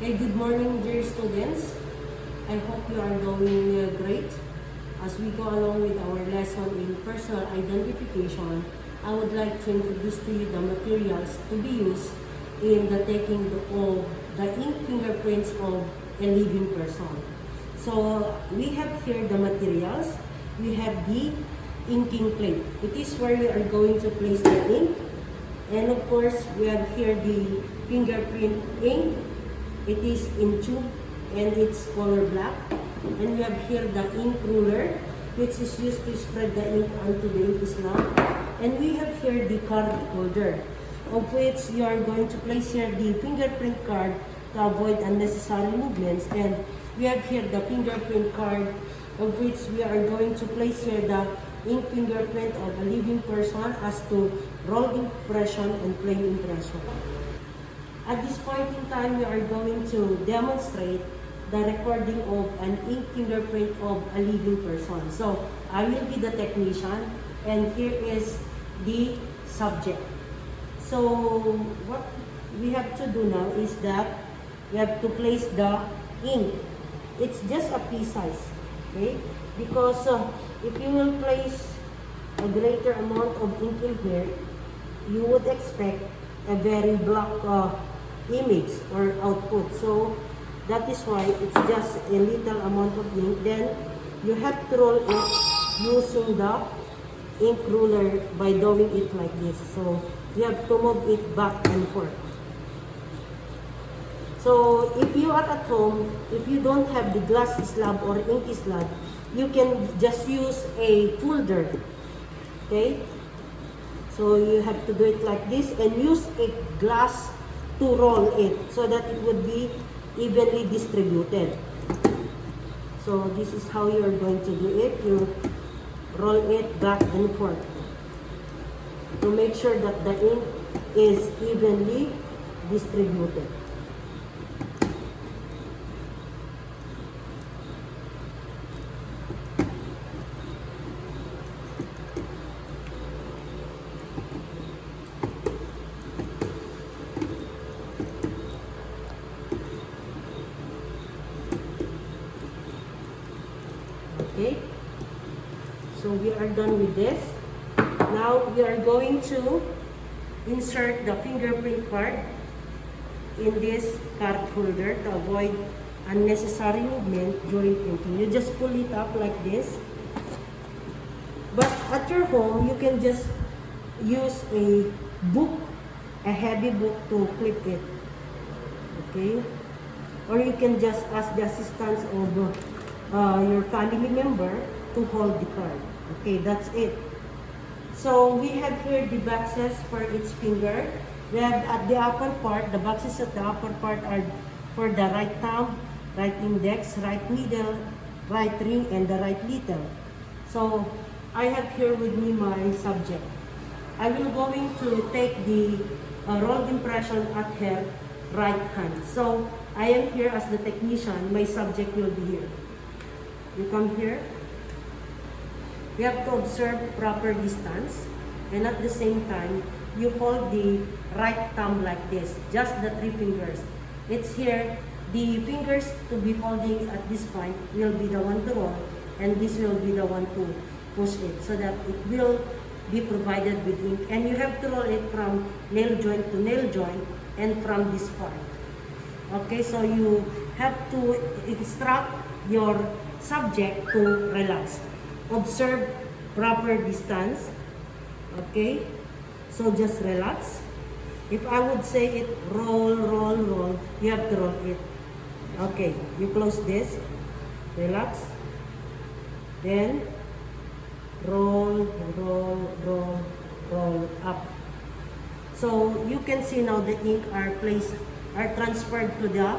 Hey, good morning, dear students. I hope you are doing great. As we go along with our lesson in personal identification, I would like to introduce to you the materials to be used in the taking of the ink fingerprints of a living person. So, we have here the materials. We have the inking plate. It is where we are going to place the ink. And of course, we have here the fingerprint ink. It is in tube and it's color black. And we have here the ink ruler, which is used to spread the ink onto the ink slab. And we have here the card holder, of which you are going to place here the fingerprint card to avoid unnecessary movements. And we have here the fingerprint card, of which we are going to place here the ink fingerprint of a living person as to roll impression and plain impression. At this point in time, we are going to demonstrate the recording of an ink fingerprint of a living person. So, I will be the technician, and here is the subject. So, what we have to do now is that we have to place the ink. It's just a pea size, okay? Because if you will place a greater amount of ink in here, you would expect a very black image or output. So that is why it's just a little amount of ink. Then you have to roll it using the ink ruler by doing it like this. So you have to move it back and forth. So if you are at home, if you don't have the glass slab or ink slab, you can just use a folder. Okay? So you have to do it like this and use a glass to roll it so that it would be evenly distributed. So this is how you are going to do it. You roll it back and forth to make sure that the ink is evenly distributed. Okay, so we are done with this. Now we are going to insert the fingerprint card in this card holder to avoid unnecessary movement during printing. You just pull it up like this. But at your home, you can just use a book, a heavy book to clip it. Okay, or you can just ask the assistance of your family member to hold the card. Okay, that's it. So we have here the boxes for each finger. We have at the upper part, the boxes at the upper part are for the right thumb, right index, right middle, right ring, and the right little. So I have here with me my subject. I will going to take the rolled impression at her right hand. So I am here as the technician. My subject will be here. You come here. You have to observe proper distance, and at the same time, you hold the right thumb like this, just the 3 fingers. It's here, the fingers to be holding at this point will be the one to roll, and this will be the one to push it, so that it will be provided with ink. And you have to roll it from nail joint to nail joint, and from this part. Okay, so you have to instruct your subject to relax. Observe proper distance. Okay, so just relax. If I would say it roll, roll, roll, you have to roll it. Okay, you close this, relax, then roll, roll, roll, roll up. So you can see now the ink are transferred to the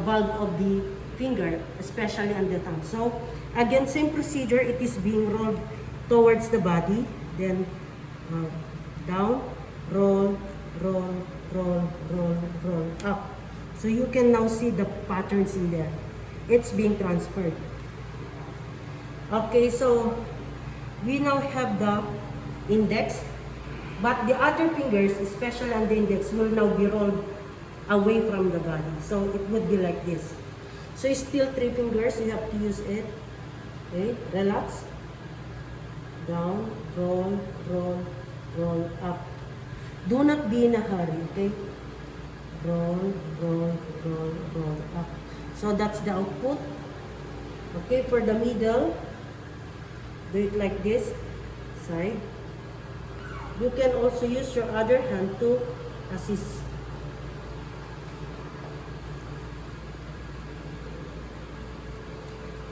bulb of the finger, especially on the thumb. So again, same procedure. It is being rolled towards the body, then down, roll, roll, roll, roll, roll up. So you can now see the patterns in there. It's being transferred. Okay, so we now have the index, but the other fingers, especially on the index, will now be rolled away from the body. So it would be like this. So it's still 3 fingers, you have to use it. Okay, relax. Down, roll, roll, roll up. Do not be in a hurry, okay? Roll, roll, roll, roll up. So that's the output. Okay, for the middle, do it like this, side. You can also use your other hand to assist.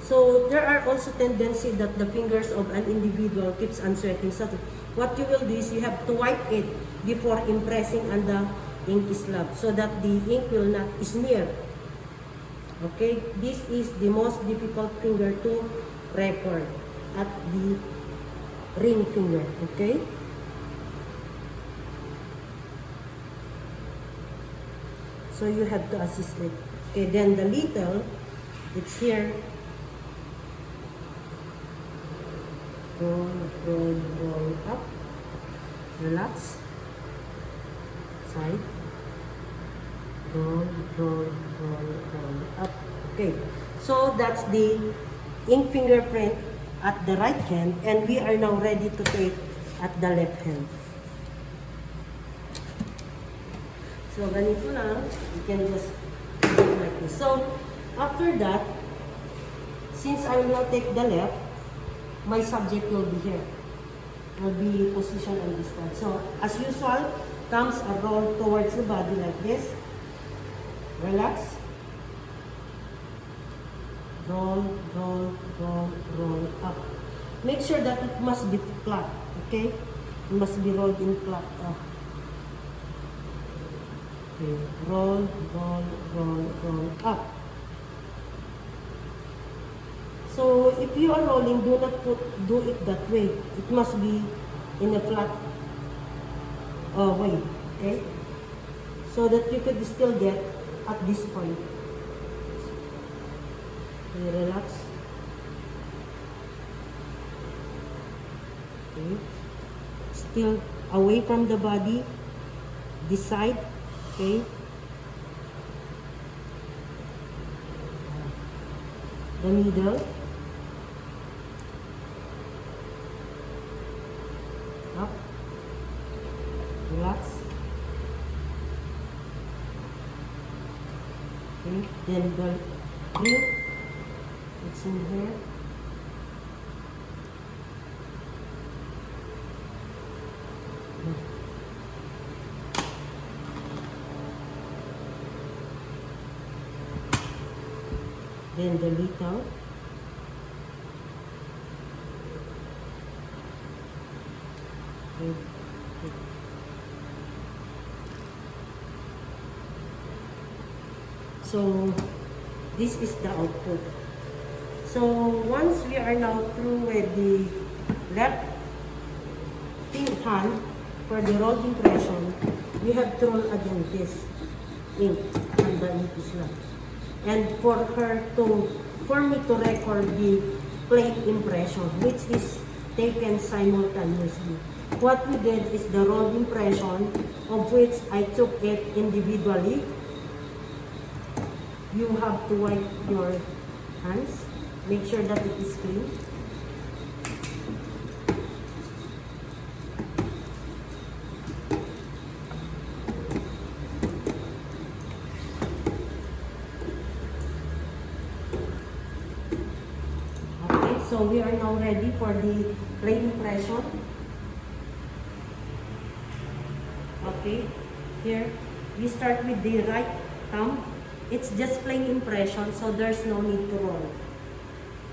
So there are also tendency that the fingers of an individual keeps unsweating. So what you will do is you have to wipe it before impressing on the ink slab so that the ink will not smear. Okay, this is the most difficult finger to record at the ring finger. Okay. So you have to assist it. Okay, then the little, it's here. Roll, roll, roll up. Relax. Side. Roll, roll, roll, roll up. Okay, so that's the ink fingerprint at the right hand, and we are now ready to take at the left hand. So ganito lang, you can just do it like this. So after that, since I will now take the left, my subject will be here. Will be positioned on this one. So as usual, thumbs are rolled towards the body like this. Relax. Roll, roll, roll, roll up. Make sure that it must be flat, okay? It must be rolled in flat. Okay. Roll, roll, roll, roll up. So if you are rolling, do not do it that way. It must be in a flat way, okay? So that you could still get at this point. Okay, relax. Okay. Still away from the body. This side, okay? The middle. Up. Relax. Okay. Then the ring. It's in here. Then the little. Okay. So this is the output. So once we are now through with the left hand for the rolled impression, we have to roll again this ink on the ink slab. And for me to record the plate impression, which is taken simultaneously. What we did is the rolled impression, of which I took it individually. You have to wipe your hands. Make sure that it is clean. Okay, so we are now ready for the plate impression. Okay, here we start with the right thumb. It's just plain impression, so there's no need to roll.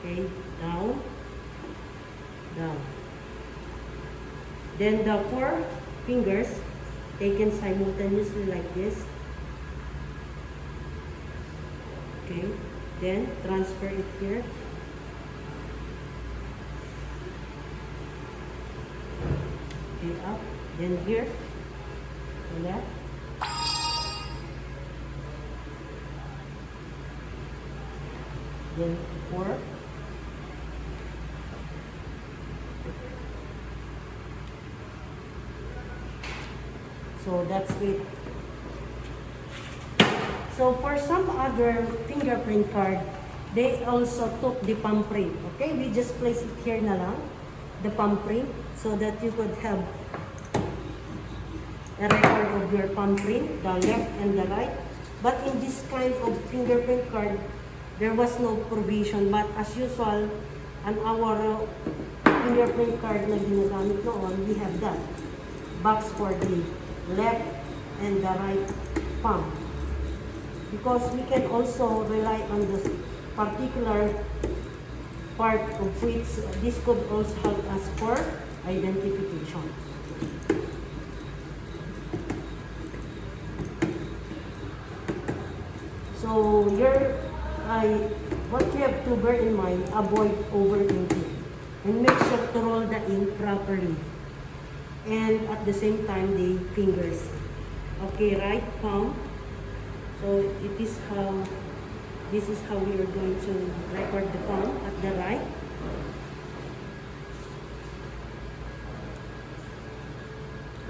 Okay, down, down. Then the 4 fingers taken simultaneously like this. Okay, then transfer it here. Okay, up, then here, left. Then 4. So that's it. So for some other fingerprint card, they also took the palm print. Okay, we just place it here na lang, the palm print, so that you could have a record of your palm print, the left and the right. But in this kind of fingerprint card, there was no provision. But as usual, on our fingerprint card na ginagamit noon, we have that box for the left and the right palm. Because we can also rely on this particular part of which this could also help us for identification. So what you have to bear in mind, avoid over-inking and make sure to roll the ink properly. And at the same time, the fingers. Okay, right palm. So this is how we are going to record the palm at the right.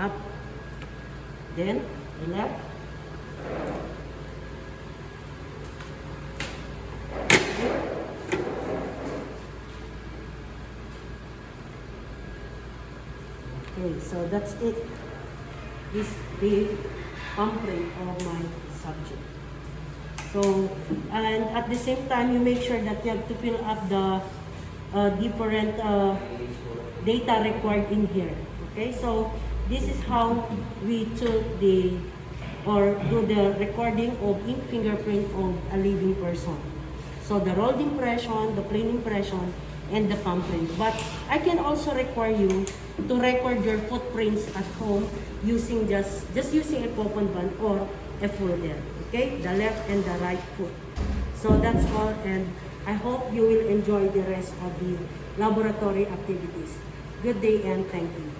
Up. Then the left. Okay, so that's it. This is the palm print of my subject. So, and at the same time, you make sure that you have to fill up the different data required in here. Okay, so this is how we took do the recording of ink fingerprint of a living person. So the rolled impression, the plain impression, and the palm print. But I can also require you to record your footprints at home using just using a coupon band or a folder. Okay, the left and the right foot. So that's all, and I hope you will enjoy the rest of the laboratory activities. Good day and thank you.